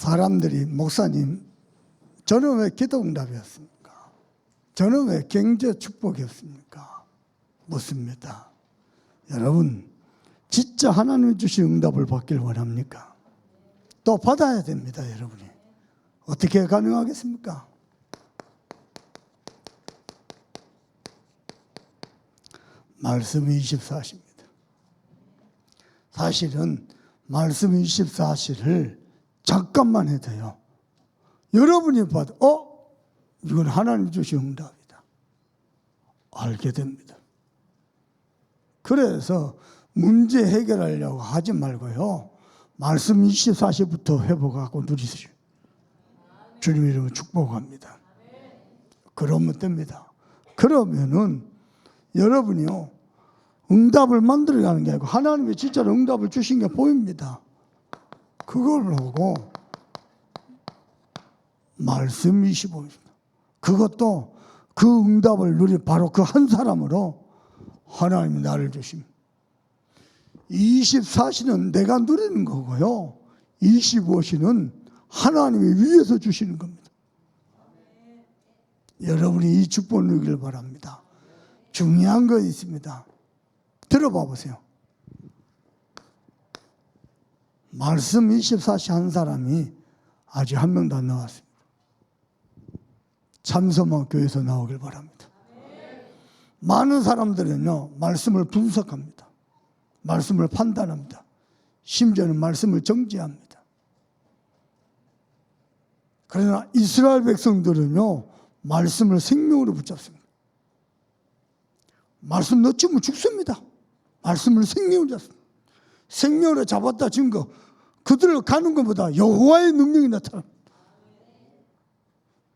사람들이 목사님, 저는 왜 기도 응답이었습니까? 저는 왜 경제 축복이었습니까? 묻습니다. 여러분, 진짜 하나님이 주신 응답을 받길 원합니까? 또 받아야 됩니다, 여러분이. 어떻게 가능하겠습니까? 말씀 24시입니다. 사실은 말씀 24시를 잠깐만 해도요, 여러분이 봐도 이건 하나님 주신 응답이다 알게 됩니다. 그래서 문제 해결하려고 하지 말고요, 말씀 24시부터 회복하고 누리시오. 주님 이름으로 축복합니다. 그러면 됩니다. 그러면은 여러분이요, 응답을 만들어가는 게 아니고 하나님이 진짜로 응답을 주신 게 보입니다. 그걸 보고 말씀 25입니다. 그것도 그 응답을 누릴 바로 그 한 사람으로 하나님이 나를 주십니다. 24시는 내가 누리는 거고요, 25시는 하나님이 위에서 주시는 겁니다. 여러분이 이 축복을 누리길 바랍니다. 중요한 거 있습니다. 들어봐 보세요. 말씀 24시 한 사람이 아직 한 명도 안 나왔습니다. 참소만 교회에서 나오길 바랍니다. 많은 사람들은요, 말씀을 분석합니다. 말씀을 판단합니다. 심지어는 말씀을 정지합니다. 그러나 이스라엘 백성들은요, 말씀을 생명으로 붙잡습니다. 말씀 놓치면 죽습니다. 말씀을 생명으로 잡습니다. 생명으로 잡았다 증거, 그들을 가는 것보다 여호와의 능력이 나타납니다.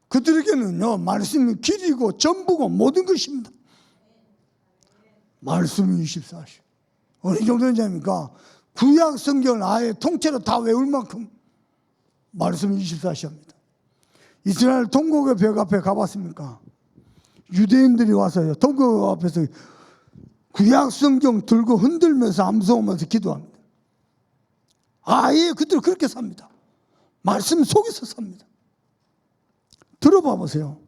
그들에게는요, 말씀이 길이고 전부고 모든 것입니다. 말씀이 24시. 어느 정도냐니까 구약 성경을 아예 통째로 다 외울 만큼 말씀이 24시입니다. 이스라엘 동곡의 벽 앞에 가봤습니까? 유대인들이 와서요, 동곡 앞에서 구약 성경 들고 흔들면서 암송하면서 기도합니다. 아예 그들 그렇게 삽니다. 말씀 속에서 삽니다. 들어봐 보세요.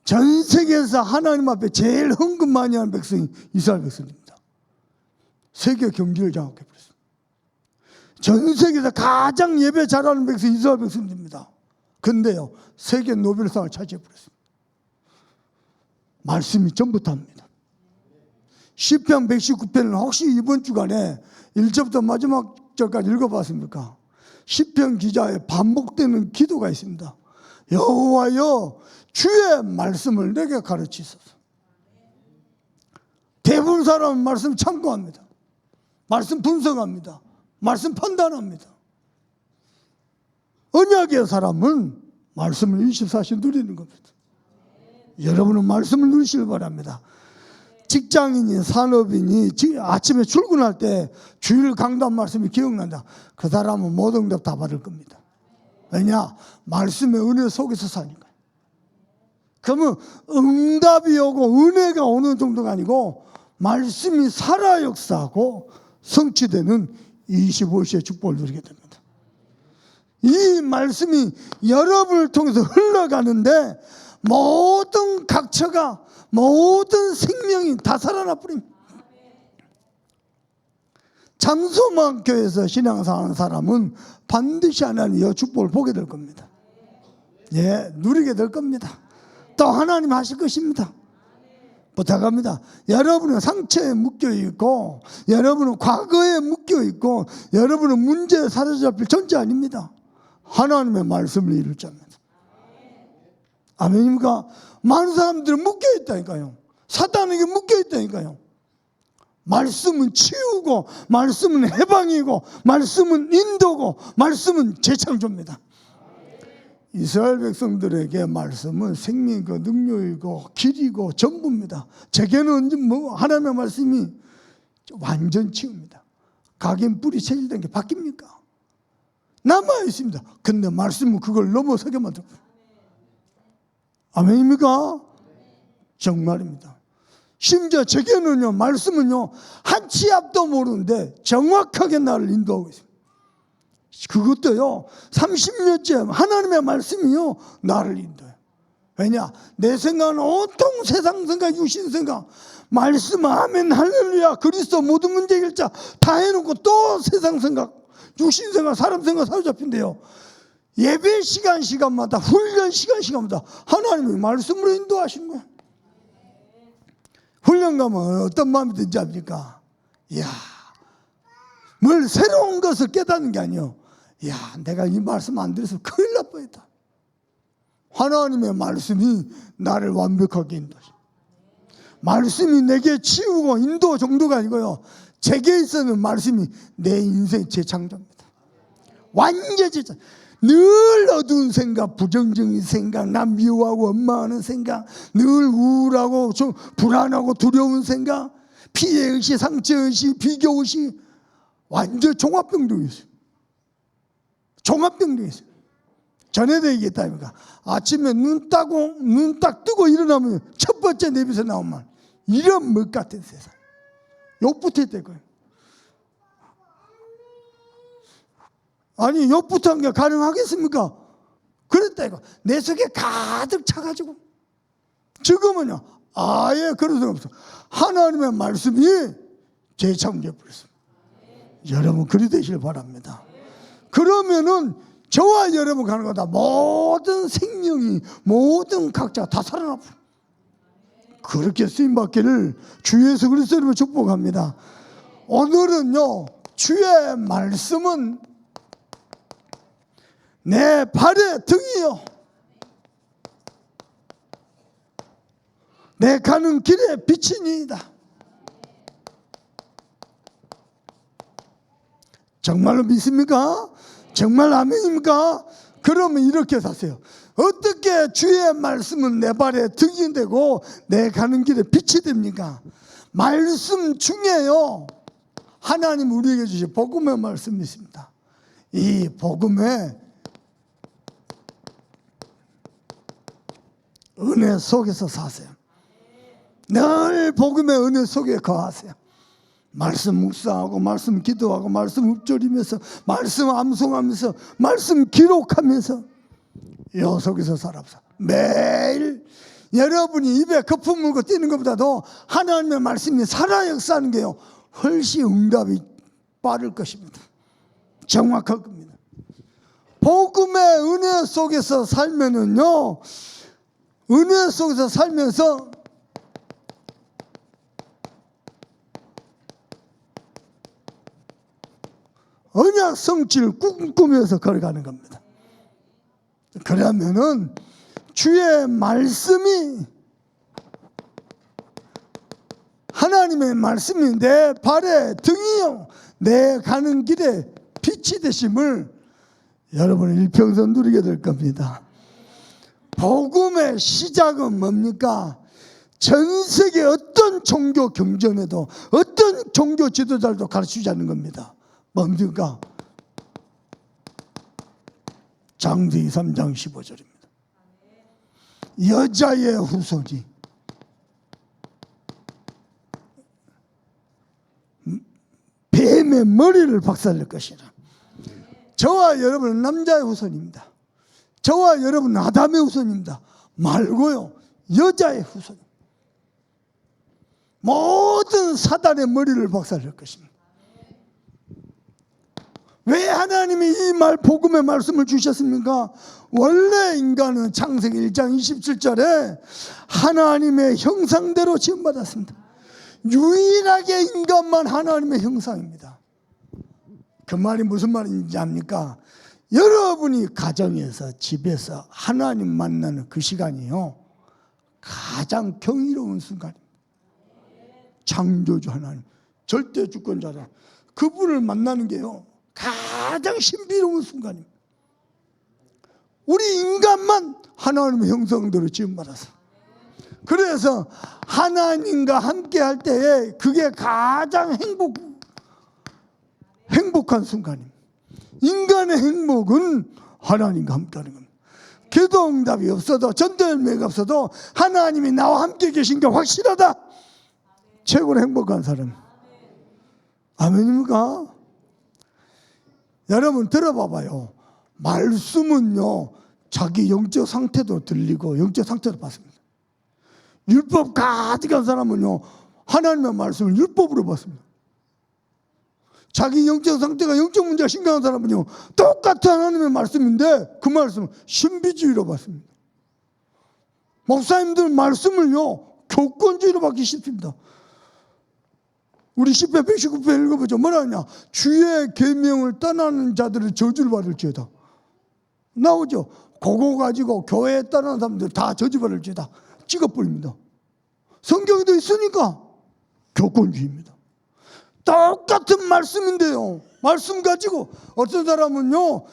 전 세계에서 하나님 앞에 제일 헌금 많이 하는 백성이 이스라엘 백성입니다. 세계 경제를 장악해버렸습니다. 전 세계에서 가장 예배 잘하는 백성이 이스라엘 백성입니다. 근데요, 세계 노벨상을 차지해버렸습니다. 말씀이 전부 답니다. 시편 119편은 혹시 이번 주간에 1절부터 마지막 절까지 읽어봤습니까? 시편 기자의 반복되는 기도가 있습니다. 여호와여, 주의 말씀을 내게 가르치소서. 대부분 사람은 말씀 참고합니다. 말씀 분석합니다. 말씀 판단합니다. 언약의 사람은 말씀을 24시 누리는 겁니다. 여러분은 말씀을 누리시길 바랍니다. 직장인이, 산업인이 아침에 출근할 때 주일 강단 말씀이 기억난다, 그 사람은 모든 응답 다 받을 겁니다. 왜냐? 말씀의 은혜 속에서 사니까요. 그러면 응답이 오고 은혜가 오는 정도가 아니고 말씀이 살아 역사하고 성취되는 25시의 축복을 누리게 됩니다. 이 말씀이 여러분을 통해서 흘러가는데 모든 각처가, 모든 생명이 다 살아나 버립니다. 참소만 교회에서 신앙생활하는 사람은 반드시 하나님의 축복을 보게 될 겁니다. 예, 누리게 될 겁니다. 또 하나님 하실 것입니다. 부탁합니다. 여러분은 상처에 묶여 있고, 여러분은 과거에 묶여 있고, 여러분은 문제에 사로잡힐 존재 아닙니다. 하나님의 말씀을 이룰 자입니다. 아멘입니까? 많은 사람들은 묶여 있다니까요. 사단에게 묶여 있다니까요. 말씀은 치유고, 말씀은 해방이고, 말씀은 인도고, 말씀은 재창조입니다. 이스라엘 백성들에게 말씀은 생명이고 능력이고 길이고 전부입니다. 제게는 하나님의 말씀이 완전 치유입니다. 각인 뿌리 체질된 게 바뀝니까? 남아 있습니다. 근데 말씀은 그걸 넘어서게 만듭니다. 아멘입니까? 정말입니다. 심지어 제게는요, 말씀은요, 한 치 앞도 모르는데 정확하게 나를 인도하고 있습니다. 그것도요 30년째 하나님의 말씀이요 나를 인도해요. 왜냐? 내 생각은 온통 세상 생각, 육신 생각, 말씀 아멘 할렐루야 그리스도 모든 문제 해결자 다 해놓고 또 세상 생각, 육신 생각, 사람 생각 사로잡힌대요. 예배 시간마다 훈련 시간마다 하나님이 말씀으로 인도하시는 거예요. 훈련 가면 어떤 마음이 든지 압니까? 이야, 뭘 새로운 것을 깨닫는 게 아니에요. 이야, 내가 이 말씀 안 들어서 큰일 날 뻔했다. 하나님의 말씀이 나를 완벽하게 인도하십니다. 말씀이 내게 치우고 인도 정도가 아니고요, 제게 있어는 말씀이 내 인생 재창조입니다. 완전 재창. 늘 어두운 생각, 부정적인 생각, 남 미워하고 원망하는 생각, 늘 우울하고 좀 불안하고 두려운 생각, 피해의식, 상처의식, 비교의식, 완전 종합병동이었어요. 종합병동이었어요. 전에도 얘기했다니까. 아침에 눈 딱 뜨고 일어나면 첫 번째 내 입에서 나온 말, 이런 먹 같은 세상. 욕부터 했대 거예요. 아니, 욕부터 한 게 가능하겠습니까? 그랬다 이거. 내 속에 가득 차가지고. 지금은요, 아예 그런 적 없어. 하나님의 말씀이 재창조해 버렸습니다. 여러분, 그리 되시길 바랍니다. 그러면은 저와 여러분 가는 거다. 모든 생명이, 모든 각자가 다 살아나 버려. 그렇게 쓰임받기를 주 예수 그리스도로 축복합니다. 오늘은요, 주의 말씀은 내 발의 등이요, 내 가는 길의 빛이니이다. 정말로 믿습니까? 정말 아멘입니까? 그러면 이렇게 사세요. 어떻게 주의 말씀은 내 발의 등이 되고 내 가는 길에 빛이 됩니까? 말씀 중에요, 하나님 우리에게 주신 복음의 말씀이 있습니다. 이 복음의 은혜 속에서 사세요. 늘 복음의 은혜 속에 거하세요. 말씀 묵상하고, 말씀 기도하고, 말씀 읊조리면서, 말씀 암송하면서, 말씀 기록하면서 이 속에서 살아보세요. 매일 여러분이 입에 거품 물고 뛰는 것보다도 하나님의 말씀이 살아 역사하는 게요, 훨씬 응답이 빠를 것입니다. 정확할 겁니다. 복음의 은혜 속에서 살면은요, 은혜 속에서 살면서 언약 성취를 꿈꾸면서 걸어가는 겁니다. 그러면은 주의 말씀이, 하나님의 말씀이 내 발의 등이요, 내 가는 길에 빛이 되심을 여러분은 일평생 누리게 될 겁니다. 복음의 시작은 뭡니까? 전 세계 어떤 종교 경전에도, 어떤 종교 지도자들도 가르치지 않는 겁니다. 뭡니까? 장세기 3장 15절입니다. 여자의 후손이 뱀의 머리를 박살낼 것이라. 저와 여러분은 남자의 후손입니다. 저와 여러분은 아담의 후손입니다. 말고요, 여자의 후손. 모든 사단의 머리를 박살낼 것입니다. 왜 하나님이 이 복음의 말씀을 주셨습니까? 원래 인간은 창세기 1장 27절에 하나님의 형상대로 지음받았습니다. 유일하게 인간만 하나님의 형상입니다. 그 말이 무슨 말인지 압니까? 여러분이 가정에서, 집에서 하나님 만나는 그 시간이요, 가장 경이로운 순간입니다. 창조주 하나님, 절대 주권자라, 그분을 만나는 게요, 가장 신비로운 순간입니다. 우리 인간만 하나님의 형상대로 지음받았어. 그래서 하나님과 함께 할 때에 그게 가장 행복한 순간입니다. 인간의 행복은 하나님과 함께 하는 겁니다. 기도 응답이 없어도, 전도 열매가 없어도 하나님이 나와 함께 계신 게 확실하다. 최고로 행복한 사람. 아멘입니까? 여러분 들어봐봐요. 말씀은요, 자기 영적 상태도 들리고 영적 상태도 받습니다. 율법 가득한 사람은요, 하나님의 말씀을 율법으로 받습니다. 자기 영적 상태가 영적 문제가 심각한 사람은요, 똑같은 하나님의 말씀인데 그 말씀을 신비주의로 받습니다. 목사님들 말씀을요, 교권주의로 받기 쉽습니다. 우리 10편 119편 읽어보죠. 뭐라 하냐? 주의 계명을 떠나는 자들을 저주를 받을지어다. 나오죠. 그거 가지고 교회에 떠나는 사람들 다 저주받을지어다. 찍어버립니다. 성경에도 있으니까 교권주의입니다. 똑같은 말씀인데요, 말씀 가지고 어떤 사람은요,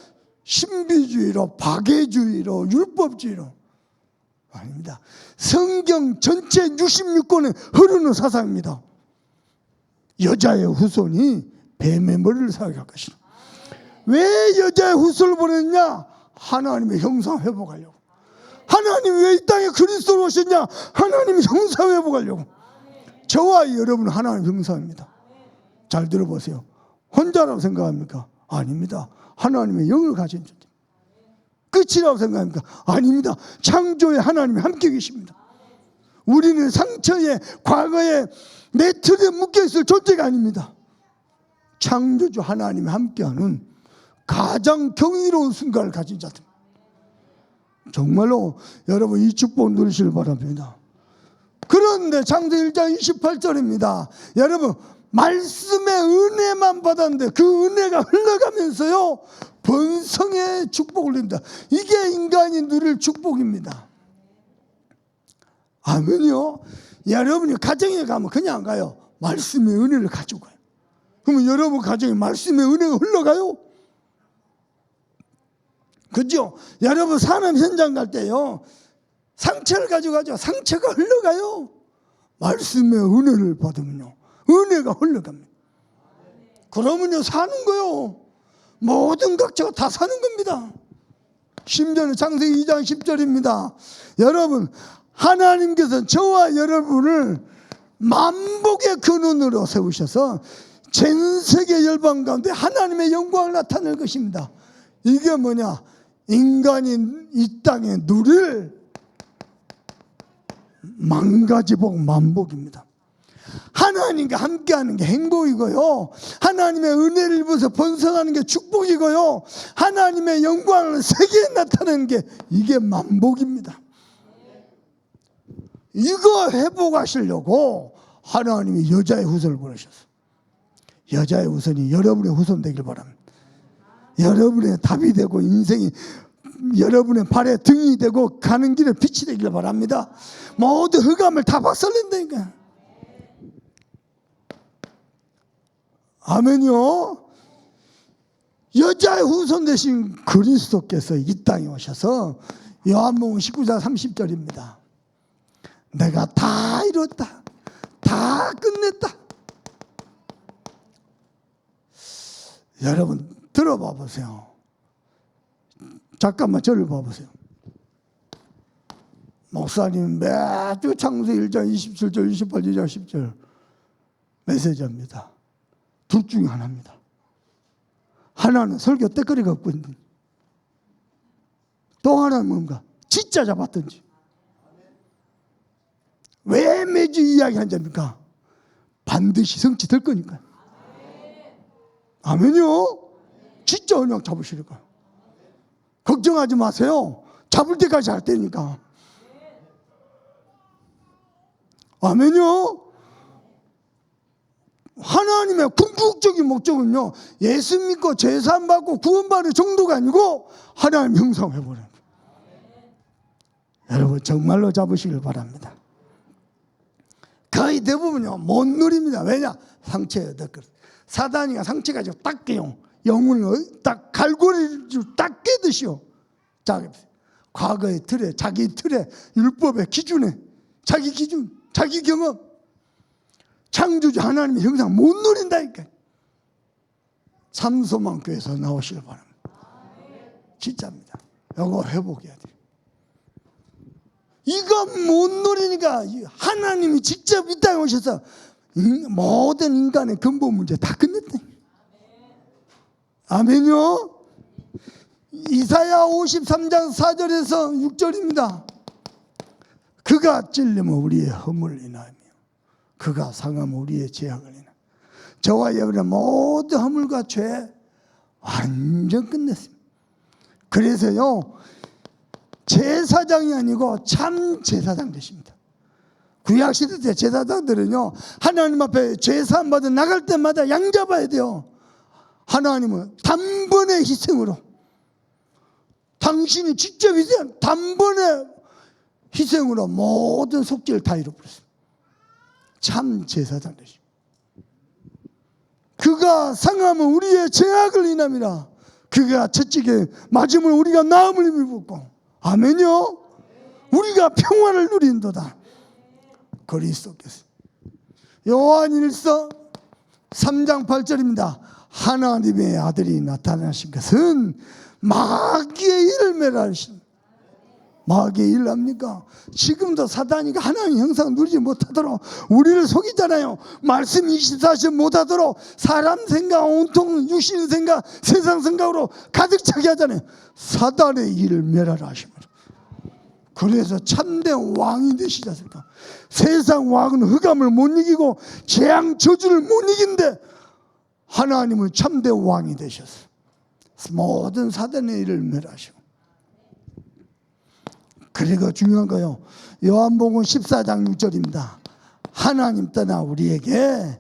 신비주의로, 박애주의로, 율법주의로. 아닙니다. 성경 전체 66권에 흐르는 사상입니다. 여자의 후손이 뱀의 머리를 사용할 것이다. 왜 여자의 후손을 보냈냐? 하나님의 형상 회복하려고. 하나님이 왜 이 땅에 그리스도로 오셨냐? 하나님의 형상 회복하려고. 저와 여러분은 하나님의 형상입니다. 잘 들어보세요. 혼자라고 생각합니까? 아닙니다. 하나님의 영을 가진 존재. 끝이라고 생각합니까? 아닙니다. 창조의 하나님이 함께 계십니다. 우리는 상처에, 과거에 내 틀에 묶여있을 존재가 아닙니다. 창조주 하나님이 함께하는 가장 경이로운 순간을 가진 자들. 정말로 여러분 이 축복 누리시길 바랍니다. 그런데 창세기 1장 28절입니다. 여러분, 말씀의 은혜만 받았는데 그 은혜가 흘러가면서요, 번성의 축복을 누립니다. 이게 인간이 누릴 축복입니다. 아멘요. 여러분이 가정에 가면 그냥 안 가요. 말씀의 은혜를 가지고 가요. 그러면 여러분 가정에 말씀의 은혜가 흘러가요? 그죠? 여러분 산업 현장 갈 때요, 상처를 가지고 가죠. 상처가 흘러가요. 말씀의 은혜를 받으면요, 은혜가 흘러갑니다. 그러면요, 사는 거요. 모든 각자가 다 사는 겁니다. 심지어는 창세기 2장 10절입니다. 여러분, 하나님께서 저와 여러분을 만복의 근원으로 세우셔서 전 세계 열방 가운데 하나님의 영광을 나타낼 것입니다. 이게 뭐냐? 인간이 이 땅에 누릴 만가지복 만복입니다. 하나님과 함께하는 게 행복이고요, 하나님의 은혜를 입어서 번성하는 게 축복이고요, 하나님의 영광을 세계에 나타내는 게 이게 만복입니다. 이거 회복하시려고 하나님이 여자의 후손을 보내셨어요. 여자의 후손이 여러분의 후손 되길 바랍니다. 여러분의 답이 되고 인생이 여러분의 발에 등이 되고 가는 길에 빛이 되길 바랍니다. 모든 흑암을 다 박살낸다니까. 아멘요. 여자의 후손 되신 그리스도께서 이 땅에 오셔서 요한복음 19장 30절입니다. 내가 다 이뤘다, 다 끝냈다. 여러분 들어봐 보세요. 잠깐만 저를 봐보세요. 목사님 매주 창세기 1장 27절 28절 10절 메시지입니다. 둘 중에 하나입니다. 하나는 설교 때거리가 없거든요. 또 하나는 뭔가 진짜 잡았든지. 왜 매주 이야기한 겁니까? 반드시 성취될 거니까요. 아멘요. 진짜 언약 잡으시니까요. 걱정하지 마세요. 잡을 때까지 할 테니까. 아멘요. 하나님의 궁극적인 목적은요, 예수 믿고 제사함 받고 구원받을 정도가 아니고 하나님 형상 회복을 합니다. 여러분 정말로 잡으시길 바랍니다. 거의 대부분요 못 누립니다. 왜냐? 상처에 얻었거든. 사단이가 상처 가지고 딱 깨요. 영혼을 딱 갈고리를 딱 깨듯이요. 자, 과거의 틀에, 자기 틀에, 율법의 기준에, 자기 기준, 자기 경험, 창조주 하나님의 형상 못 누린다니까. 참소망교에서 나오시길 바랍니다. 진짜입니다. 이거 회복해야 돼요. 이거 못 누리니까 하나님이 직접 이 땅에 오셔서 모든 인간의 근본 문제 다 끝냈다. 아멘요. 이사야 53장 4절에서 6절입니다. 그가 찔림은 우리의 허물을 인하며 그가 상함은 우리의 죄악을 인하며 저와 여러분의 모든 허물과 죄 완전 끝냈습니다. 그래서요 제사장이 아니고 참 제사장 되십니다. 구약시대 때 제사장들은요 하나님 앞에 제사함 받아 나갈 때마다 양 잡아야 돼요. 하나님은 단번에 희생으로 당신이 직접 희생 단번에 희생으로 모든 속죄를 다 잃어버렸습니다. 참 제사장 되십니다. 그가 상함은 우리의 죄악을 인함이라 그가 채찍에 맞음을 우리가 나음을 입었고 아멘요. 우리가 평화를 누린도다. 그리스도께서 요한일서 3장 8절입니다. 하나님의 아들이 나타나신 것은 마귀의 일을 멸하신 마귀의 일을 합니까? 지금도 사단이 하나님의 형상을 누리지 못하도록 우리를 속이잖아요. 말씀 24시간 못하도록 사람 생각, 온통 육신 생각, 세상 생각으로 가득 차게 하잖아요. 사단의 일을 멸하라 하십니다. 그래서 참된 왕이 되시지 않습니까? 세상 왕은 흑암을 못 이기고 재앙 저주를 못 이긴데 하나님은 참된 왕이 되셨어요. 모든 사단의 일을 멸하시고. 그리고 중요한 거요. 요한복음 14장 6절입니다. 하나님 떠나 우리에게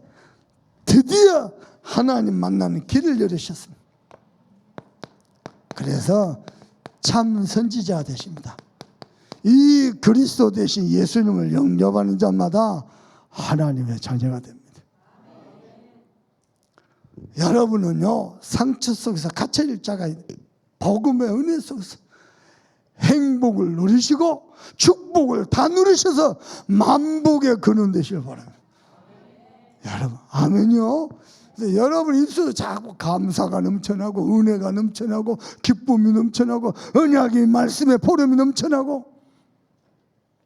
드디어 하나님 만나는 길을 열으셨습니다. 그래서 참 선지자가 되십니다. 이 그리스도 대신 예수님을 영접하는 자마다 하나님의 자녀가 됩니다. 여러분은요 상처 속에서 갇혀질 자가 복음의 은혜 속에서 행복을 누리시고 축복을 다 누리셔서 만복의 근원 되시길 바랍니다. 여러분 아멘요. 여러분 입술에 자꾸 감사가 넘쳐나고 은혜가 넘쳐나고 기쁨이 넘쳐나고 언약의 말씀의 보름이 넘쳐나고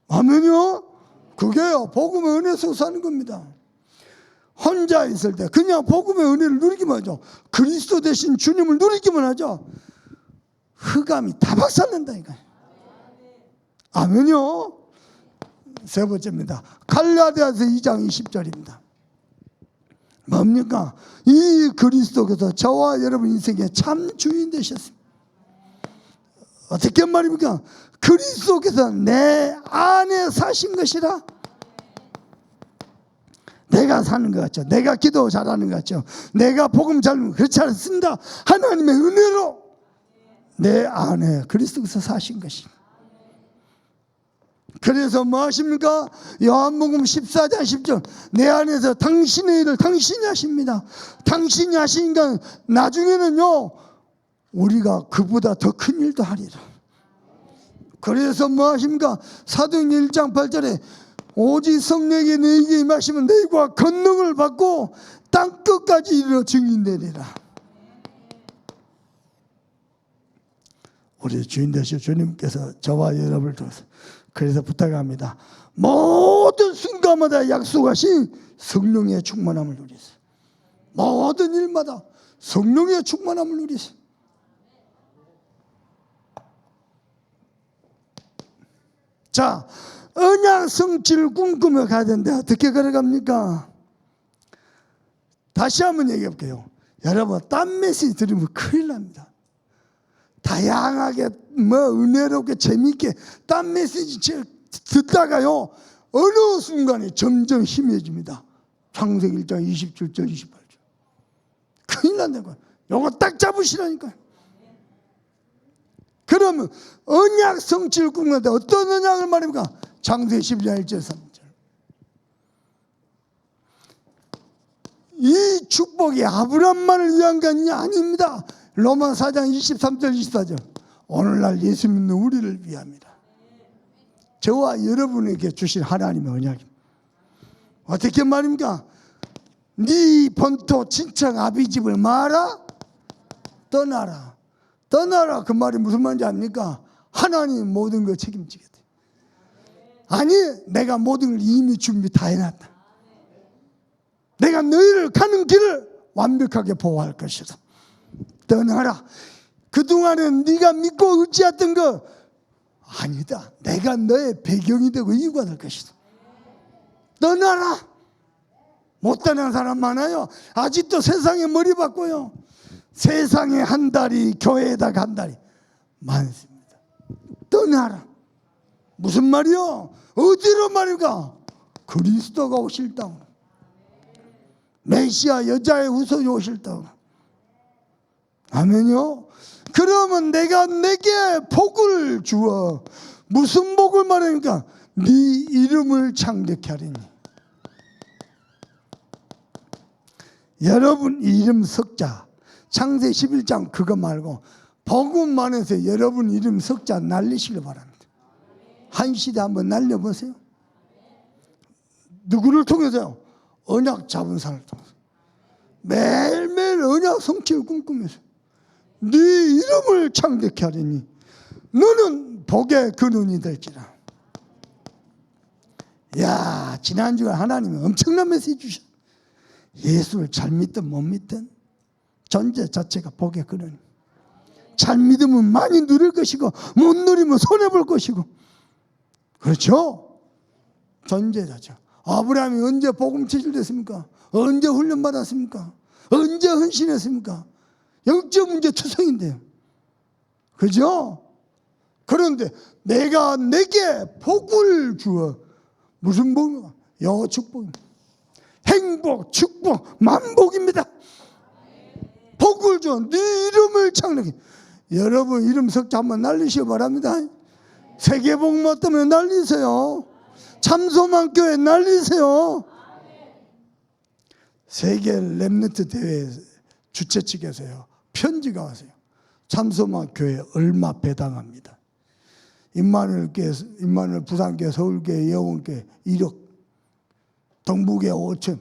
아멘요. 그게요 복음의 은혜 속에서 하는 겁니다. 혼자 있을 때 그냥 복음의 은혜를 누리기만 하죠. 그리스도 대신 주님을 누리기만 하죠. 흑암이 다 박살난다니까요. 아멘요. 세 번째입니다. 갈라디아서 2장 20절입니다. 뭡니까? 이 그리스도께서 저와 여러분 인생의 참 주인 되셨습니다. 어떻게 말입니까? 그리스도께서 내 안에 사신 것이라. 내가 사는 것 같죠. 내가 기도 잘하는 것 같죠. 내가 복음 잘 그렇지 않습니다. 하나님의 은혜로 내 안에 그리스도께서 사신 것입니다. 그래서 뭐 하십니까? 요한복음 14장 10절 내 안에서 당신의 일을 당신이 하십니다. 당신이 하시니까 나중에는요 우리가 그보다 더 큰 일도 하리라. 그래서 뭐 하십니까? 사도행전 1장 8절에 오직 성령이 너에게 임하시면 너희가 권능을 받고 땅끝까지 이르러 증인되리라. 우리 주인 되신 주님께서 저와 여러분을 통해서 그래서 부탁합니다. 모든 순간마다 약속하신 성령의 충만함을 누리세요. 모든 일마다 성령의 충만함을 누리세요. 자, 언약 성취를 꿈꾸며 가야 되는데 어떻게 걸어갑니까? 다시 한번 얘기해 볼게요. 여러분 딴 메시지 들으면 큰일 납니다. 다양하게 은혜롭게 재미있게 딴 메시지 듣다가요 어느 순간에 점점 희미해집니다. 창세기 1장 27절 28절 큰일 난다고요. 요거 딱 잡으시라니까요. 그러면 언약 성취를 꿈꾸는데 어떤 언약을 말입니까? 창세기 12장 1절 3절 이 축복이 아브람만을 위한 게 아닙니다. 로마 4장 23절 24절 오늘날 예수 믿는 우리를 위함이라. 저와 여러분에게 주신 하나님의 언약입니다. 어떻게 말입니까? 네 본토 친척 아비집을 마라 떠나라. 떠나라 그 말이 무슨 말인지 압니까? 하나님 모든 걸 책임지겠다. 아니 내가 모든 걸 이미 준비 다 해놨다. 내가 너희를 가는 길을 완벽하게 보호할 것이다. 떠나라. 그동안은 네가 믿고 의지했던 거 아니다. 내가 너의 배경이 되고 이유가 될 것이다. 떠나라. 못 떠난 사람 많아요. 아직도 세상에 머리 박고요. 세상에 한 다리, 교회에다 한 다리 많습니다. 떠나라. 무슨 말이요? 어디로 말인가? 그리스도가 오실다. 메시아 여자의 후손이 오실다. 아멘요. 그러면 내가 내게 복을 주어. 무슨 복을 말하니까? 네 이름을 창대케 하리니. 여러분 이름 석자, 창세 11장 그거 말고 복음만에서 여러분 이름 석자 날리시길 바랍니다. 한 시대 한번 날려보세요. 누구를 통해서요? 언약 잡은 사람을 통해서. 매일매일 언약 성취를 꿈꾸면서 네 이름을 창대케 하리니 너는 복의 근원이 될지라. 야, 지난주에 하나님이 엄청난 메시지 주셨어요. 예수를 잘 믿든 못 믿든 존재 자체가 복의 근원. 잘 믿으면 많이 누릴 것이고 못 누리면 손해볼 것이고. 그렇죠? 존재 자체. 아브라함이 언제 복음 체질됐습니까? 언제 훈련받았습니까? 언제 헌신했습니까? 영적 문제 투성인데요. 그죠? 그런데 내가 내게 복을 주어. 무슨 복입니까? 영어 축복입니다. 행복, 축복, 만복입니다. 복을 줘. 네 이름을 창대케. 여러분 이름 석자 한번 날리시기 바랍니다. 세계복음 때문에 날리세요. 참소만 교회 날리세요. 세계 렘넌트 대회 주최 측에서요 편지가 왔어요. 참소만 교회 얼마 배당합니다. 임마누엘 부산교회, 서울교회, 영원교회 1억, 동부교회 5천,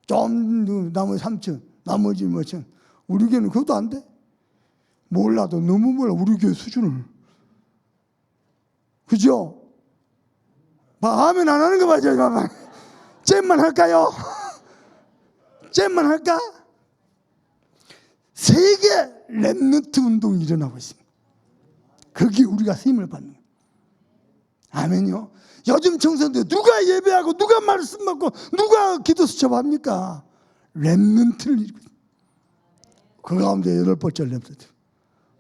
좀 나머지 3천, 나머지 몇 천. 우리 교회는 그것도 안 돼. 몰라도 너무 몰라 우리 교회 수준을. 그죠? 하면 안 하는 거 봐죠. 잼만 할까요? 잼만 할까? 세계 렘넌트 운동이 일어나고 있습니다. 거기에 우리가 힘을 받는 거예요. 아멘요. 요즘 청소년들 누가 예배하고 누가 말씀 받고 누가 기도 수첩합니까? 렘넌트를 이루고 있습니다. 그 가운데 8번째 렘넌트.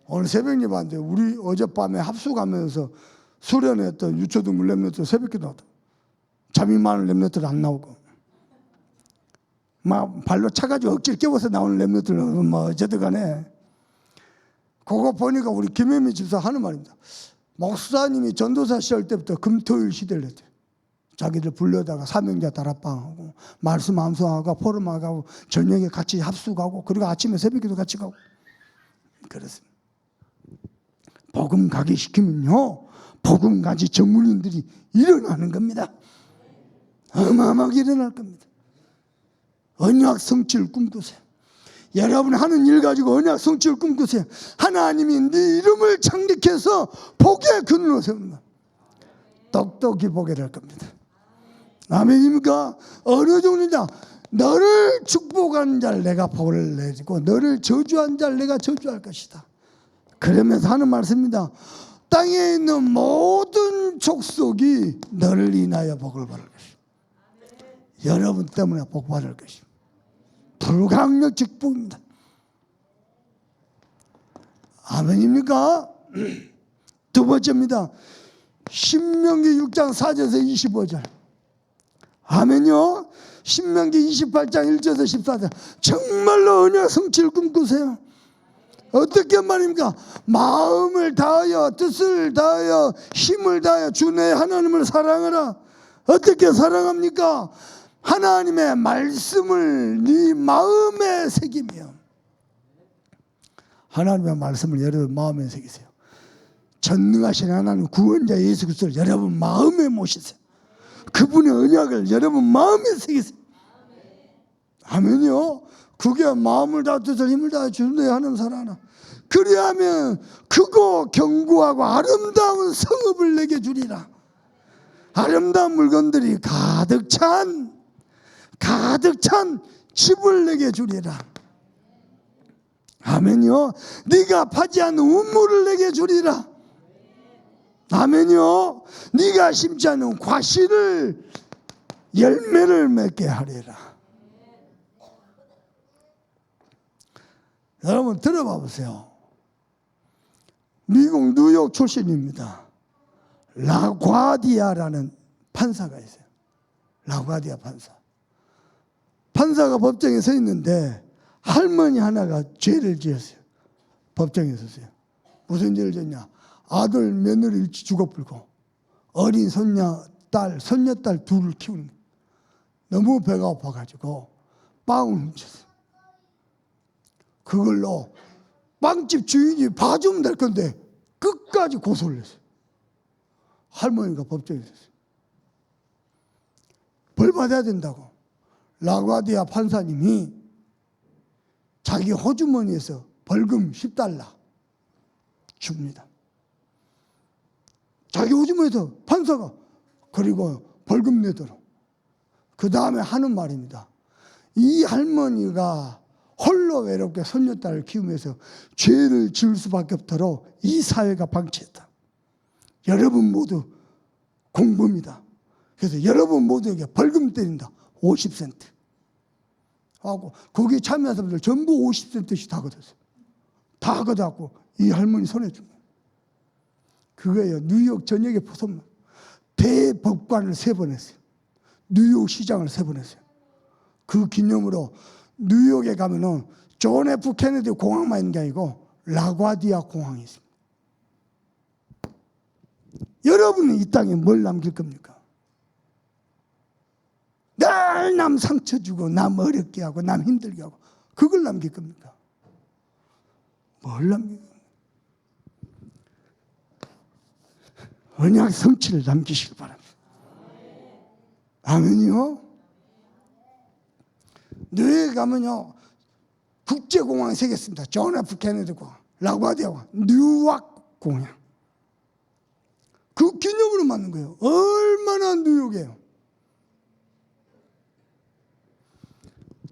오늘 새벽 예배인데 우리 어젯밤에 합숙하면서 수련했던 유초등 렘넌트 새벽에 나왔다. 잠이 많은 렘넌트는 안 나오고 막 발로 차가지고 억지로 깨워서 나오는 렘넌트는 뭐 어쨌든 간에 그거 보니까 우리 김혜미 집사 하는 말입니다. 목사님이 전도사 시절 때부터 금토일 시대를 했대요. 자기들 불러다가 사명자 다락방하고 말씀 암송하고 포럼하고 저녁에 같이 합숙하고 그리고 아침에 새벽에도 같이 가고 그렇습니다. 복음 가게 시키면요 복음 가지 전문인들이 일어나는 겁니다. 어마어마하게 일어날 겁니다. 언약 성취를 꿈꾸세요. 여러분 하는 일 가지고 언약 성취를 꿈꾸세요. 하나님이 네 이름을 창립해서 복의 근원으로 세우는 것. 똑똑히 보게 될 겁니다. 아멘입니까? 어느 정도냐? 너를 축복한 자를 내가 복을 내주고 너를 저주한 자를 내가 저주할 것이다. 그러면서 하는 말씀입니다. 땅에 있는 모든 족속이 너를 인하여 복을 받을 것이다. 여러분 때문에 복 받을 것입니다. 불가항력 축복입니다. 아멘입니까? 두 번째입니다. 신명기 6장 4절에서 25절. 아멘요. 신명기 28장 1절에서 14절. 정말로 언약 성취를 꿈꾸세요. 어떻게 말입니까? 마음을 다하여 뜻을 다하여 힘을 다하여 주 내 하나님을 사랑하라. 어떻게 사랑합니까? 하나님의 말씀을 네 마음에 새기며. 하나님의 말씀을 여러분 마음에 새기세요. 전능하신 하나님 구원자 예수 그리스도를 여러분 마음에 모시세요. 그분의 언약을 여러분 마음에 새기세요. 아멘요. 그게 마음을 다하 뜻을 힘을 다해 주는 하나님 사랑하나. 그리하면 크고 견고하고 아름다운 성읍을 내게 주리라. 아름다운 물건들이 가득 찬 집을 내게 주리라. 아멘요. 네가 파지한 우물을 내게 주리라. 아멘요. 네가 심지 않은 과실을 열매를 맺게 하리라. 여러분 들어봐 보세요. 미국 뉴욕 출신입니다. 라과디아라는 판사가 있어요. 라과디아 판사. 판사가 법정에 서 있는데 할머니 하나가 죄를 지었어요. 법정에 섰어요. 무슨 죄를 지었냐? 아들 며느리 일찍 죽어버리고 어린 손녀딸 둘을 키우는 거예요. 너무 배가 고파가지고 빵을 훔쳤어요. 그걸로 빵집 주인이 봐주면 될 건데 끝까지 고소를 했어요. 할머니가 법정에 섰어요. 벌 받아야 된다고 라과디아 판사님이 자기 호주머니에서 벌금 $10 줍니다. 자기 호주머니에서 판사가 그리고 벌금 내도록. 그 다음에 하는 말입니다. 이 할머니가 홀로 외롭게 손녀딸을 키우면서 죄를 지을 수밖에 없도록 이 사회가 방치했다. 여러분 모두 공범이다. 그래서 여러분 모두에게 벌금 때린다. 50센트 하고 거기에 참여한 사람들 전부 50센트씩 다 걷었어요. 다 걷어갖고 이 할머니 손에 준 거예요. 그거예요. 뉴욕 전역에 포섭 대법관을 3번 했어요. 뉴욕 시장을 3번 했어요. 그 기념으로 뉴욕에 가면은 존 F 케네디 공항만 있는 게 아니고 라과디아 공항이 있습니다. 여러분은 이 땅에 뭘 남길 겁니까? 늘 남 상처 주고 남 어렵게 하고 남 힘들게 하고 그걸 남길 겁니까? 뭘 남길 겁니까? 언약 성취를 남기시길 바랍니다. 아멘이요. 뉴욕에 가면요 국제공항이 3개 있습니다. 존 F 케네디 공항, 라과디아 공항, 뉴욕 공항. 그 기념으로 만든 거예요. 얼마나 뉴욕이에요.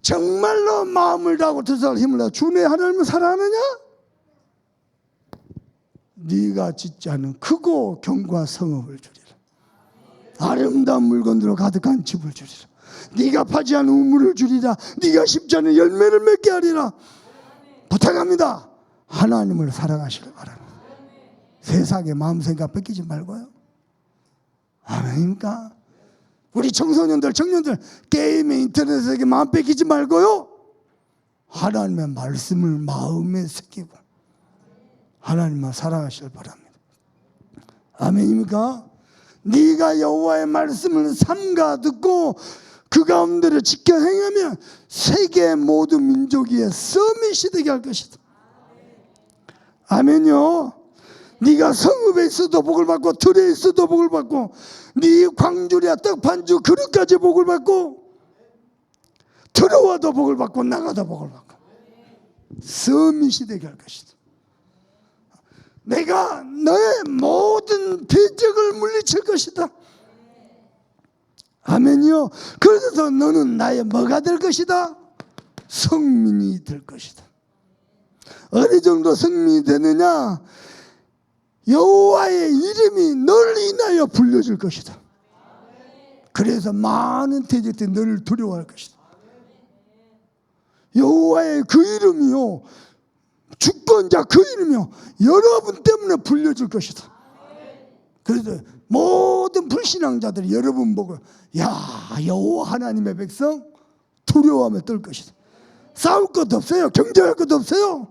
정말로 마음을 다하고 뜻을 힘을 다하고 주의 하나님을 사랑하느냐? 네가 짓지 않은 크고 견고한 성읍을 주리라. 아름다운 물건들로 가득한 집을 주리라. 네가 파지 않은 우물을 주리라. 네가 심지 않은 열매를 맺게 하리라. 부탁합니다. 하나님을 사랑하시길 바랍니다. 세상에 마음 생각 뺏기지 말고요. 아멘입니까? 우리 청소년들, 청년들 게임에 인터넷에 마음 뺏기지 말고요. 하나님의 말씀을 마음에 새기고 하나님만 사랑하시길 바랍니다. 아멘입니까? 네가 여호와의 말씀을 삼가 듣고 그 가운데를 지켜 행하면 세계 모든 민족 위에 서밋이 되게 할 것이다. 아멘요. 네가 성읍에 있어도 복을 받고 들에 있어도 복을 받고 네 광주리야 떡반주 그릇까지 복을 받고 들어와도 복을 받고 나가도 복을 받고 서밋이 되게 할 것이다. 내가 너의 모든 대적을 물리칠 것이다. 아멘이요. 그래서 너는 나의 뭐가 될 것이다? 성민이 될 것이다. 어느 정도 성민이 되느냐? 여호와의 이름이 널 인하여 불려질 것이다. 그래서 많은 대적들이 너를 두려워할 것이다. 여호와의 그 이름이요 주권자 그 이름이요 여러분 때문에 불려질 것이다. 그래서 모든 불신앙자들이 여러분 보고 야 여호와 하나님의 백성 두려워하며 떨 것이다. 싸울 것도 없어요. 경쟁할 것도 없어요.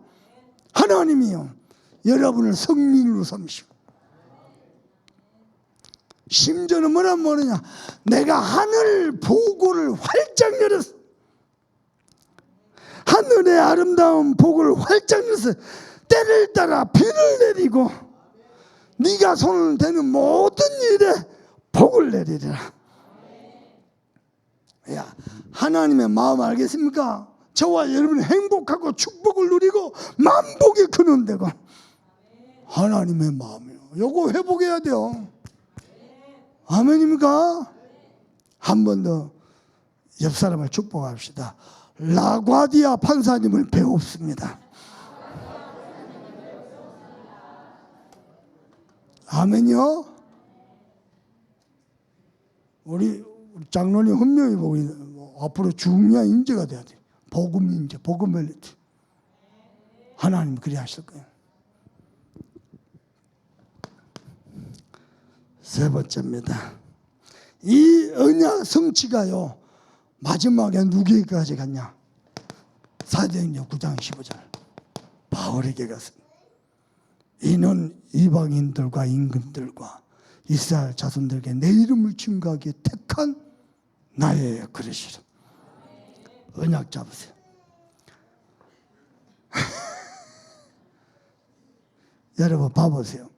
하나님이요 여러분을 성민으로 삼으시고 심지어는 뭐라 모르냐 내가 하늘 보고를 활짝 열었어. 하늘의 아름다운 복을 활짝 열어서 때를 따라 비를 내리고 네가 손을 대는 모든 일에 복을 내리리라. 야, 하나님의 마음 알겠습니까? 저와 여러분이 행복하고 축복을 누리고 만복이 크는 데가 하나님의 마음이에요. 요거 회복해야 돼요. 아멘입니까? 한 번 더 옆 사람을 축복합시다. 라과디아 판사님을 배웁습니다. 아멘요. 우리 장로님 분명히 보고 앞으로 중요한 인재가 돼야 돼. 복음 인재, 복음 멜리트. 하나님 그리 하실 거예요. 세 번째입니다. 이 언약 성취가요, 마지막에 누구에게까지 갔냐? 사도행전 9장 15절. 바울에게 갔습니다. 이는 이방인들과 임금들과 이스라엘 자손들에게 내 이름을 증거하기에 택한 나의 그릇이라. 언약 잡으세요. 여러분 봐보세요.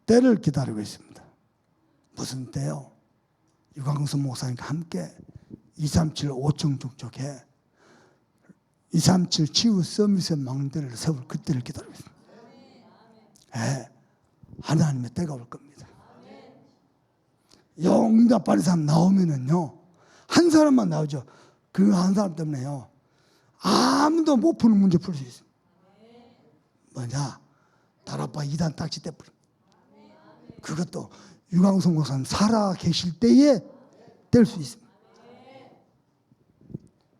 때를 기다리고 있습니다. 무슨 때요? 유광수 목사님과 함께 237 5청 중쪽에 237 치유 서밋의 망대를 세울 그때를 기다리고 있습니다. 네, 하나님의 때가 올 겁니다. 응답받는 사람 나오면은요, 한 사람만 나오죠. 그 한 사람 때문에요, 아무도 못 푸는 문제 풀 수 있습니다. 뭐냐? 다락방 2단 딱지 떼뿌리. 그것도 유광성 목사님 살아 계실 때에 뗄 수 있습니다.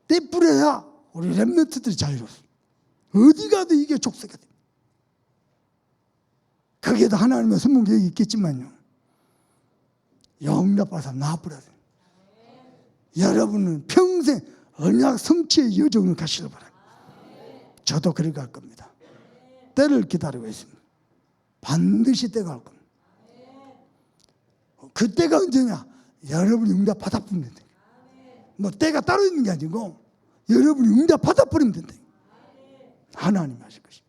떼뿌려야 우리 렘넌트들이 자유롭습니다. 어디 가도 이게 족쇄가 됩니다. 거기에도 하나님의 선문 계획이 있겠지만요, 영답받은 사람 나와버려야 돼요. 여러분은 평생 언약 성취의 여정을 가시길 바랍니다. 저도 그렇게 갈 겁니다. 때를 기다리고 있습니다. 반드시 때가 올 겁니다. 그때가 언제냐? 여러분이 응답 받아버리면 된다. 뭐 때가 따로 있는 게 아니고 여러분이 응답 받아버리면 된다. 하나님이 하실 것입니다.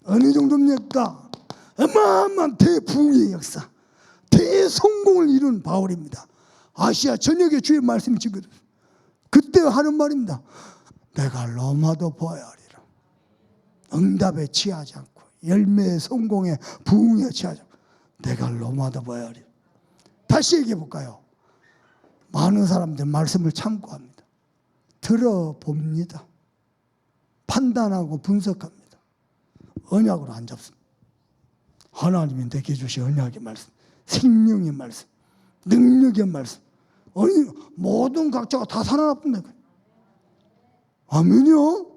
어느 정도입니까? 어마어마한 대부흥의 역사, 대성공을 이룬 바울입니다. 아시아 전역에 주의 말씀이 증거됐습니다. 그때 하는 말입니다. 내가 로마도 보아야 하리라. 응답에 취하지 않고 열매의 성공에 부흥에 취하지 않고 내가 로마도 보아야 하리라. 다시 얘기해 볼까요? 많은 사람들 말씀을 참고합니다. 들어봅니다. 판단하고 분석합니다. 언약으로 안 잡습니다. 하나님이 내게 주신 언약의 말씀, 생명의 말씀, 능력의 말씀, 아니 모든 각자가 다 살아났습니다. 아멘요.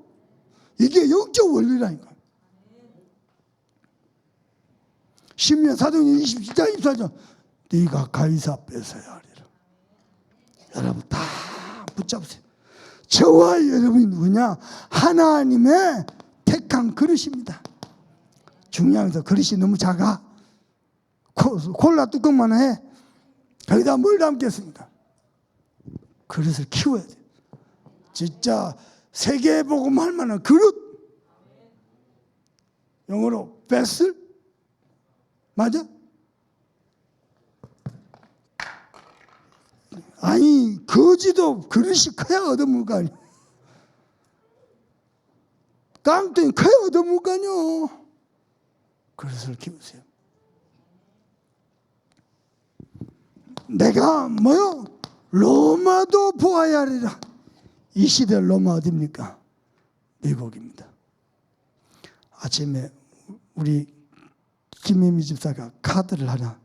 이게 영적 원리라니까. 시편 사도행전 27장 24절, 네가 가이사 뺏어야 하리라. 여러분 다 붙잡으세요. 저와 여러분이 누구냐? 하나님의 택한 그릇입니다. 중요한 건 그릇이 너무 작아. 콜라 뚜껑만 해. 거기다 뭘 담겠습니까? 그릇을 키워야 돼. 진짜 세계복음 할 만한 그릇. 영어로 베슬? 맞아? 아니 거지도 그릇이 커야 얻어먹을 거 아니야. 깡통이 커야 얻어먹을 거 아니야. 그릇을 키우세요. 내가 뭐요? 로마도 보아야 하리라. 이 시대 로마 어디입니까? 미국입니다. 아침에 우리 김혜미 집사가 카드를 하나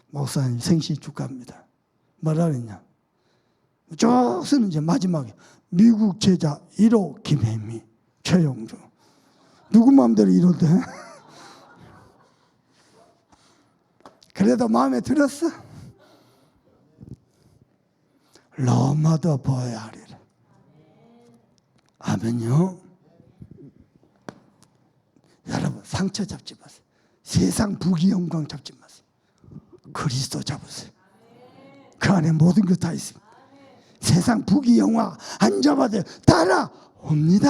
목사님 생신 축하합니다. 뭐라 그랬냐? 쭉 쓰는 이제 마지막에 미국 제자 1호 김혜미 최영주. 누구 마음대로 이러대? 그래도 마음에 들었어? 로마도 보아야 하리라. 아멘요. 여러분 상처 잡지 마세요. 세상 부귀 영광 잡지 마세요. 그리스도 잡으세요. 그 안에 모든 것 다 있습니다. 세상 부귀 영화 안 잡아도 따라옵니다.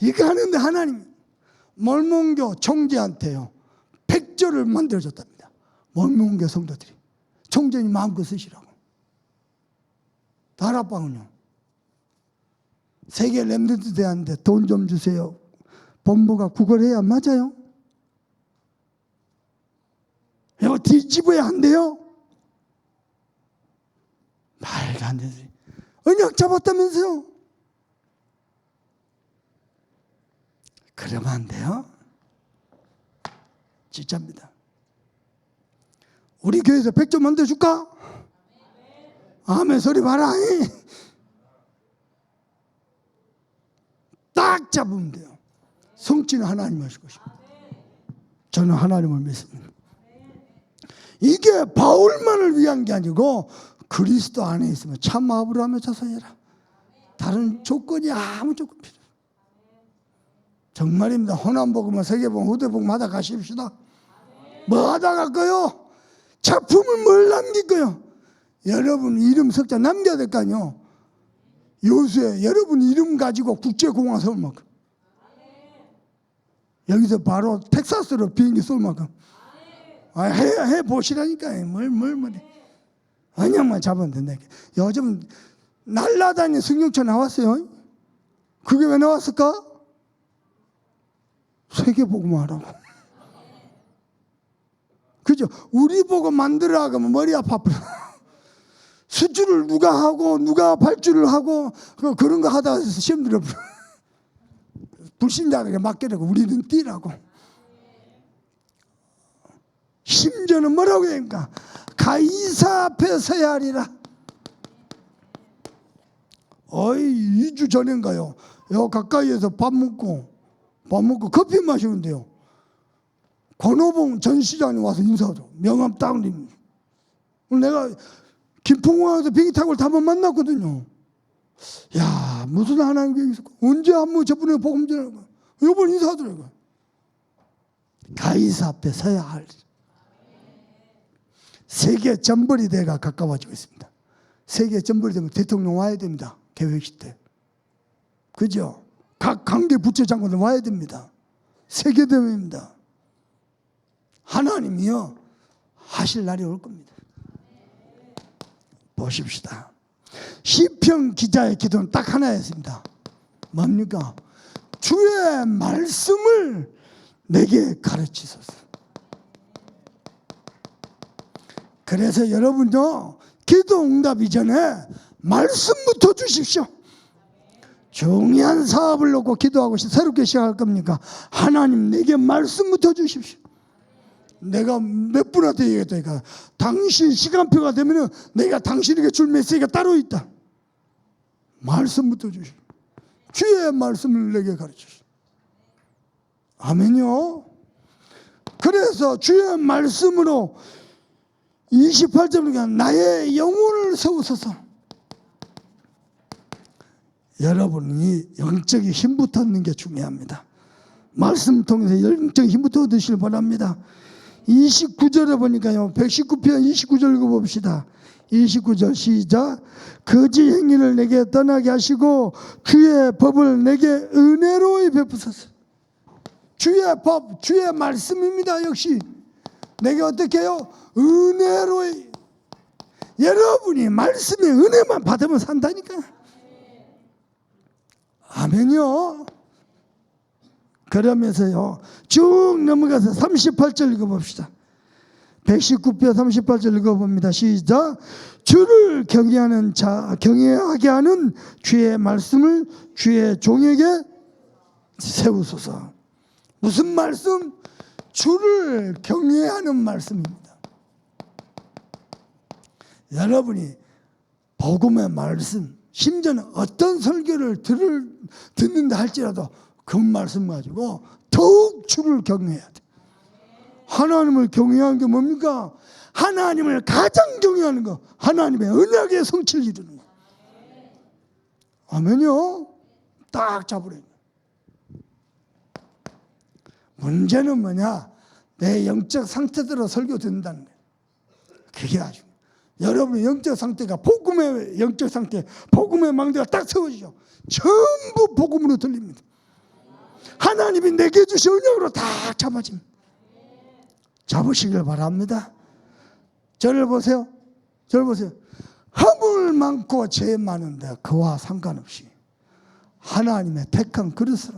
이거 하는데 하나님 몰몬교 총재한테요 100조를 만들어줬답니다. 몰몬교 성도들이 총재님 마음껏 쓰시라고. 다락방은요 세계 렘넌트 대한테 돈 좀 주세요. 본부가 구걸해야 맞아요? 이거 뒤집어야 한대요? 말도 안 되지. 언약 잡았다면서요? 그러면 안 돼요? 진짜입니다. 우리 교회에서 100점 만들어줄까? 아멘 소리 봐라. 딱 잡으면 돼요. 성취는 하나님 하실 것입니다. 저는 하나님을 믿습니다. 이게 바울만을 위한 게 아니고 그리스도 안에 있으면 참 아브라함의 자손이라. 다른 조건이 아무 조건 필요 없어요. 정말입니다. 호남복음은 세계복음 후대복음 하다 가십시다. 뭐 하다 갈까요? 작품을 뭘 남길 거요? 여러분 이름 석자 남겨야 될 거 아니요. 요새 여러분 이름 가지고 국제공항 세울 만큼, 여기서 바로 텍사스로 비행기 쏠 만큼 해 보시라니까요. 뭘 언양만 잡으면 된다. 요즘 날라다니는 승용차 나왔어요. 그게 왜 나왔을까? 세계복음 하라고. 그죠? 우리 보고 만들어 하면 머리 아파. 수주를 누가 하고 누가 발주를 하고 그런 거 하다가 시험 들어. 불신자에게 맡기라고. 우리는 뛰라고. 심지어는 뭐라고 합니까? 가이사 앞에 서야 하리라. 2주 전인가요? 요 가까이에서 밥 먹고 커피 마시는데요. 권오봉 전 시장님 와서 인사하죠. 명함 딱 립니다. 내가 김포공항에서 비행기 타고 한번 만났거든요. 야, 무슨 하나님 계획이 있을까? 언제 한번 저분에게 복음 전하는 거야? 이번 인사하더라고요. 가이사 앞에 서야 할. 세계 전벌이대가 가까워지고 있습니다. 세계 전벌이 되면 대통령 와야 됩니다. 개회식 때. 그죠? 각 관계 부처 장관들 와야 됩니다. 세계대회입니다. 하나님이요 하실 날이 올 겁니다. 보십시다. 시편 기자의 기도는 딱 하나였습니다. 뭡니까? 주의 말씀을 내게 가르치소서. 그래서 여러분도 기도 응답 이전에 말씀부터 주십시오. 중요한 사업을 놓고 기도하고 새롭게 시작할 겁니까? 하나님 내게 말씀부터 주십시오. 내가 몇 분한테 얘기했다니까. 당신 시간표가 되면 내가 당신에게 줄 메시지가 따로 있다. 말씀부터 주십시오. 주의 말씀을 내게 가르치십시오. 아멘요. 그래서 주의 말씀으로 28절이니까 나의 영혼을 세우소서. 여러분이 영적인 힘부터 얻는 게 중요합니다. 말씀 통해서 영적인 힘부터 얻으시길 바랍니다. 29절에 보니까요. 119편 29절 읽어봅시다. 29절 시작. 거짓 행위를 내게 떠나게 하시고 주의 법을 내게 은혜로이 베푸소서. 주의 법, 주의 말씀입니다. 역시 내게 어떻게 해요? 은혜로이. 여러분이 말씀의 은혜만 받으면 산다니까. 아멘요. 그러면서요 쭉 넘어가서 38절 읽어봅시다. 119편 38절 읽어봅니다. 시작. 주를 경외하게 하는 주의 말씀을 주의 종에게 세우소서. 무슨 말씀? 주를 경외하는 말씀입니다. 여러분이 복음의 말씀, 심지어는 어떤 설교를 듣는다 할지라도 그 말씀 가지고 더욱 주를 경외해야 돼. 하나님을 경외하는 게 뭡니까? 하나님을 가장 경외하는 거, 하나님의 언약의 성취를 이루는 거. 아멘요. 딱 잡으래요. 문제는 뭐냐? 내 영적 상태대로 설교 듣는다는 거예요. 그게 아주 여러분의 영적 상태가 복음의 영적 상태, 복음의 망대가 딱 세워지죠. 전부 복음으로 들립니다. 하나님이 내게 주신 은혜로 다 잡아집니다. 잡으시길 바랍니다. 저를 보세요. 저를 보세요. 허물 많고 죄 많은데 그와 상관없이 하나님의 택한 그릇으로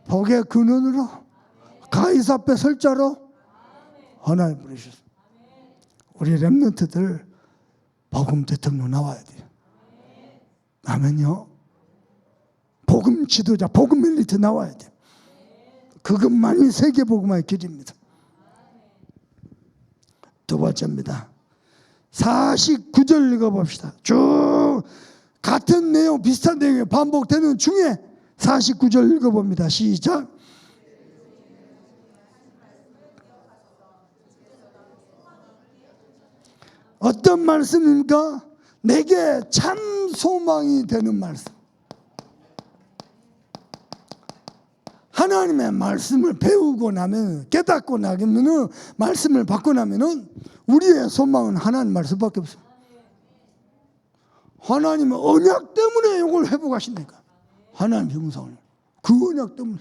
복의 근원으로 가이사 앞에 설 자로 하나님 부르셨습니다. 우리 렘넌트들 복음 대통령 나와야 돼요. 아멘요. 복음 지도자, 복음 엘리트 나와야 돼요. 그것만이 세계 복음화의 길입니다. 두 번째입니다. 49절 읽어봅시다. 쭉 같은 내용, 비슷한 내용이 반복되는 중에 49절 읽어봅니다. 시작. 어떤 말씀입니까? 내게 참 소망이 되는 말씀. 하나님의 말씀을 배우고 나면, 깨닫고 나면, 말씀을 받고 나면 우리의 소망은 하나님 말씀밖에 없습니다. 하나님의 언약 때문에 이걸 회복하신다니까. 하나님 형상을. 그 언약 때문에.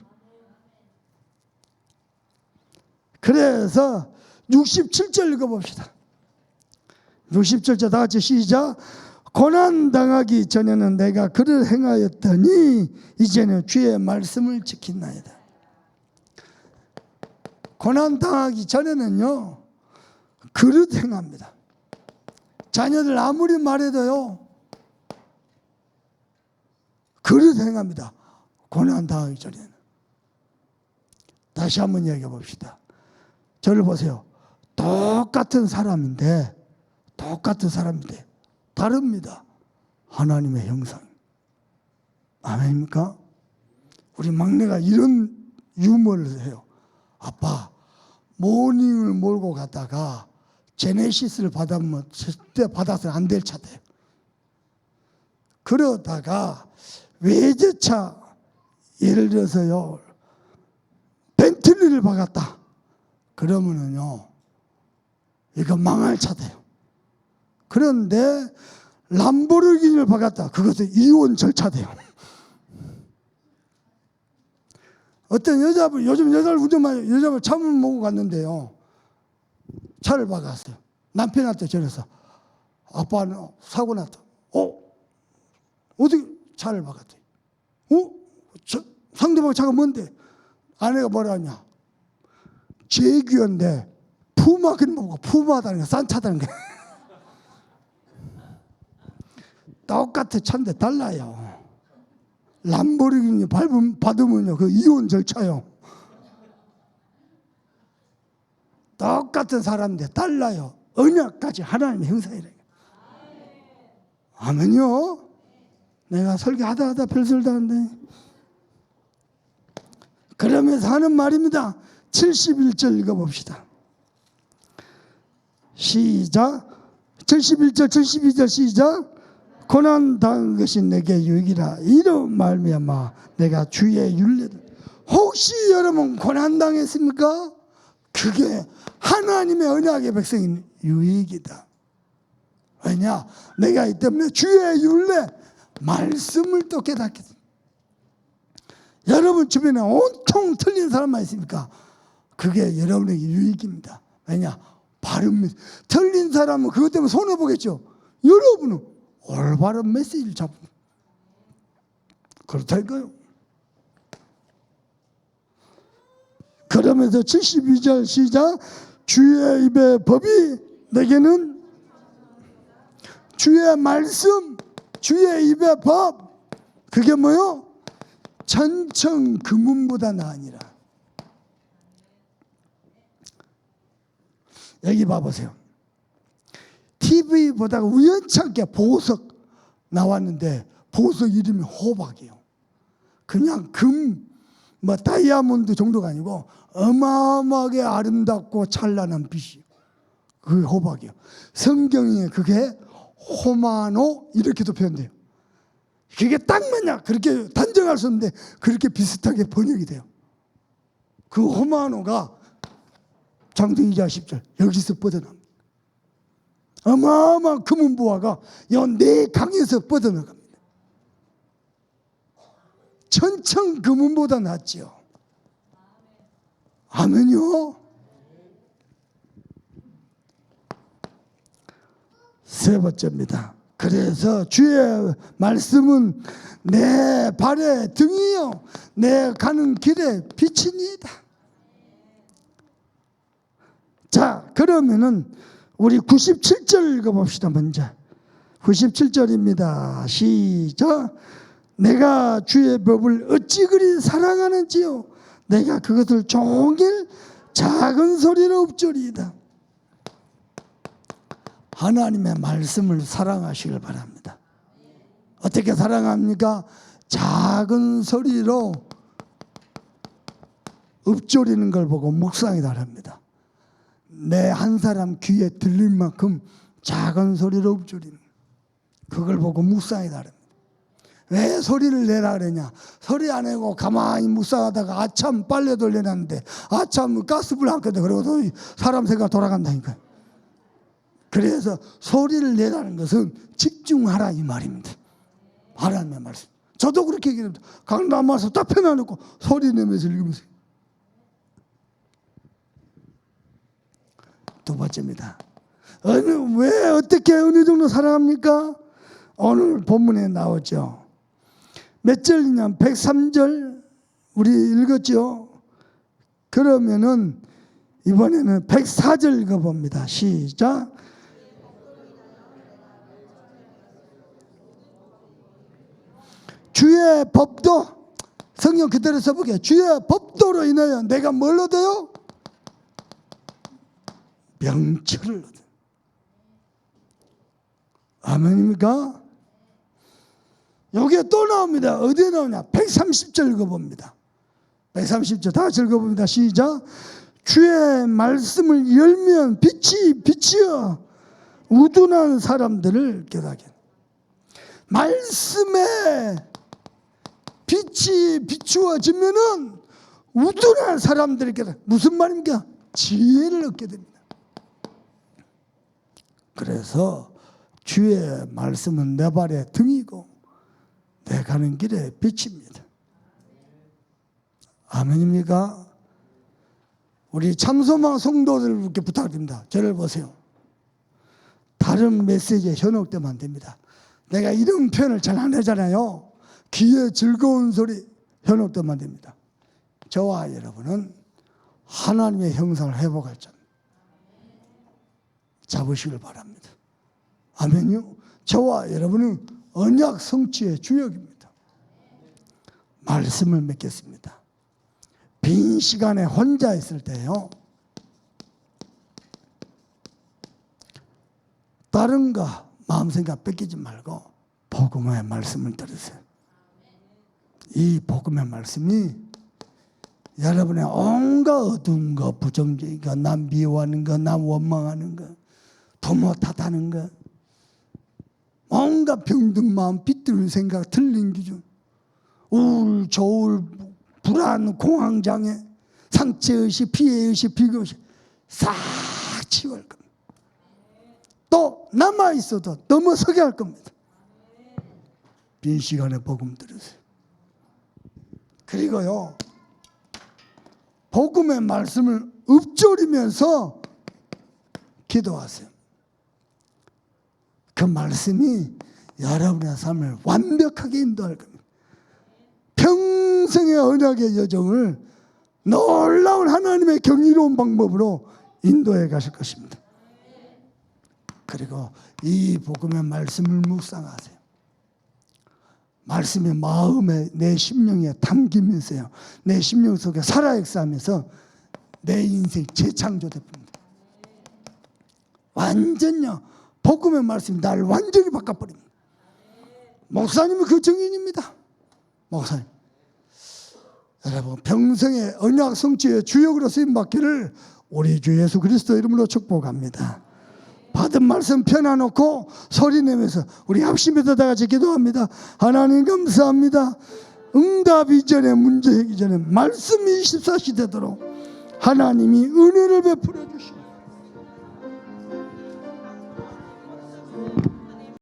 그래서 67절 읽어봅시다. 67절 다 같이 시작. 고난당하기 전에는 내가 그를 행하였더니 이제는 주의 말씀을 지킨나이다. 고난당하기 전에는요, 그릇 행합니다. 자녀들 아무리 말해도요, 그릇 행합니다. 고난당하기 전에는. 다시 한번 얘기해 봅시다. 저를 보세요. 똑같은 사람인데 다릅니다. 하나님의 형상. 아멘입니까? 우리 막내가 이런 유머를 해요. 아빠, 모닝을 몰고 갔다가 제네시스를 받아서 안 될 차대요. 그러다가 외제차, 예를 들어서요, 벤틀리를 박았다. 그러면은요, 이거 망할 차대요. 그런데 람보르기니를 박았다. 그것은 이혼 절차돼요. 어떤 여자분, 요즘 여자를 운전만, 여자분 차를 몰고 갔는데요, 차를 박았어요. 남편한테 전해서 아빠는 사고 났다. 어떻게 차를 박았대? 상대방 차가 뭔데? 아내가 뭐라 하냐? 제규어인데 푸마, 그런 거 보고 푸마다는 게 싼 차다는 게. 똑같은 차인데 달라요. 람보르기니 받으면요, 그 이혼 절차요. 똑같은 사람인데 달라요. 언약까지 하나님의 형상이래요. 아멘요. 내가 설교하다 별소리도 하는데. 그러면서 하는 말입니다. 71절 읽어봅시다. 시작. 71절 72절 시작. 고난당한 것이 내게 유익이라. 이런 말미암아 내가 주의 율례를. 혹시 여러분 고난당했습니까? 그게 하나님의 언약의 백성인 유익이다. 왜냐? 내가 이 때문에 주의 율례, 말씀을 또 깨닫게 됩니다. 여러분 주변에 온통 틀린 사람만 있습니까? 그게 여러분에게 유익입니다. 왜냐? 바른 메시지. 틀린 사람은 그것 때문에 손해보겠죠. 여러분은 올바른 메시지를 잡고 그렇다니까요. 그러면서 72절 시작. 주의 입의 법이 내게는, 주의 말씀, 주의 입의 법, 그게 뭐요? 천청 금은보다 나으니라. 여기 봐보세요. TV 보다가 우연찮게 보석 나왔는데 보석 이름이 호박이에요. 그냥 금, 다이아몬드 정도가 아니고 어마어마하게 아름답고 찬란한 빛이에요. 그게 호박이에요. 성경에 그게 호마노 이렇게도 표현돼요. 그게 딱 맞냐? 그렇게 단정할 수 없는데 그렇게 비슷하게 번역이 돼요. 그 호마노가 장세기 2장 10절 여기서 뻗어납니다. 어마어마한 금은보화가 내 강에서 뻗어나갑니다. 천청 금은보다 낫지요. 아멘요. 세 번째입니다. 그래서 주의 말씀은 내 발의 등이요 내 가는 길에 빛이니이다. 자, 그러면은 우리 97절 읽어봅시다. 먼저 97절입니다. 시작. 내가 주의 법을 어찌 그리 사랑하는지요 내가 그것을 종일 작은 소리로 읊조리이다. 하나님의 말씀을 사랑하시길 바랍니다. 어떻게 사랑합니까? 작은 소리로 읊조리는 걸 보고 묵상이 다릅니다. 내 한 사람 귀에 들릴 만큼 작은 소리로 읊조리는 그걸 보고 묵상이 다릅니다. 왜 소리를 내라 그러냐? 소리 안 내고 가만히 묵상하다가 아참 빨래 돌려놨는데 아참 가스불 안 켰다 그러고 사람 생각 돌아간다니까요. 그래서 소리를 내라는 것은 집중하라 이 말입니다. 하나님의 말씀. 저도 그렇게 얘기합니다. 강남 와서 딱 펴놔놓고 소리 내면서 읽으면서. 두 번째입니다. 왜 어떻게 어느 정도 사랑합니까? 오늘 본문에 나오죠. 몇 절이냐? 103절 우리 읽었죠. 그러면은 이번에는 104절 읽어봅니다. 시작. 주의 법도, 성경 그대로 써보게. 주의 법도로 인하여 내가 뭘 얻어요? 명철을 얻어요. 아멘입니까? 여기에 또 나옵니다. 어디에 나오냐? 130절 읽어봅니다. 130절 다 같이 읽어봅니다. 시작. 주의 말씀을 열면 빛이 비치어 우둔한 사람들을 깨닫게. 말씀에 빛이 비추어지면은 우둔한 사람들을 깨닫게. 무슨 말입니까? 지혜를 얻게 됩니다. 그래서 주의 말씀은 내 발의 등이고 내 가는 길에 빛입니다. 아멘입니까? 우리 참소망 성도들께 부탁드립니다. 저를 보세요. 다른 메시지에 현혹되면 안 됩니다. 내가 이런 표현을 잘 안 하잖아요. 귀에 즐거운 소리 현혹되면 안 됩니다. 저와 여러분은 하나님의 형상을 회복할 자 잡으시길 바랍니다. 아멘요. 저와 여러분은 언약 성취의 주역입니다. 말씀을 맺겠습니다. 빈 시간에 혼자 있을 때요, 다른 거 마음 생각 뺏기지 말고 복음의 말씀을 들으세요. 이 복음의 말씀이 여러분의 온갖 어두운 거, 부정적인 거, 남 미워하는 거, 남 원망하는 거, 부모 탓하는 거, 온갖 병든 마음, 빗들은 생각, 틀린 기준, 우울, 저울, 불안, 공황장애, 상처의식, 피해의식, 비교의식 싹 치워할 겁니다. 또 남아있어도 넘어서게 할 겁니다. 빈 시간에 복음 들으세요. 그리고요, 복음의 말씀을 읊조리면서 기도하세요. 그 말씀이 여러분의 삶을 완벽하게 인도할 겁니다. 평생의 언약의 여정을 놀라운 하나님의 경이로운 방법으로 인도해 가실 것입니다. 그리고 이 복음의 말씀을 묵상하세요. 말씀이 마음에, 내 심령에 담기면서요, 내 심령 속에 살아 역사하면서 내 인생 재창조됩니다. 완전요, 복음의 말씀이 나를 완전히 바꿔버립니다. 목사님은 그 증인입니다. 목사님, 여러분 평생의 언약 성취의 주역으로 쓰임받기를 우리 주 예수 그리스도 이름으로 축복합니다. 받은 말씀 펴놔놓고 소리내면서 우리 합심해서 다 같이 기도합니다. 하나님 감사합니다. 응답 이전에, 문제 해기 전에 말씀이 24시 되도록 하나님이 은혜를 베풀어 주시고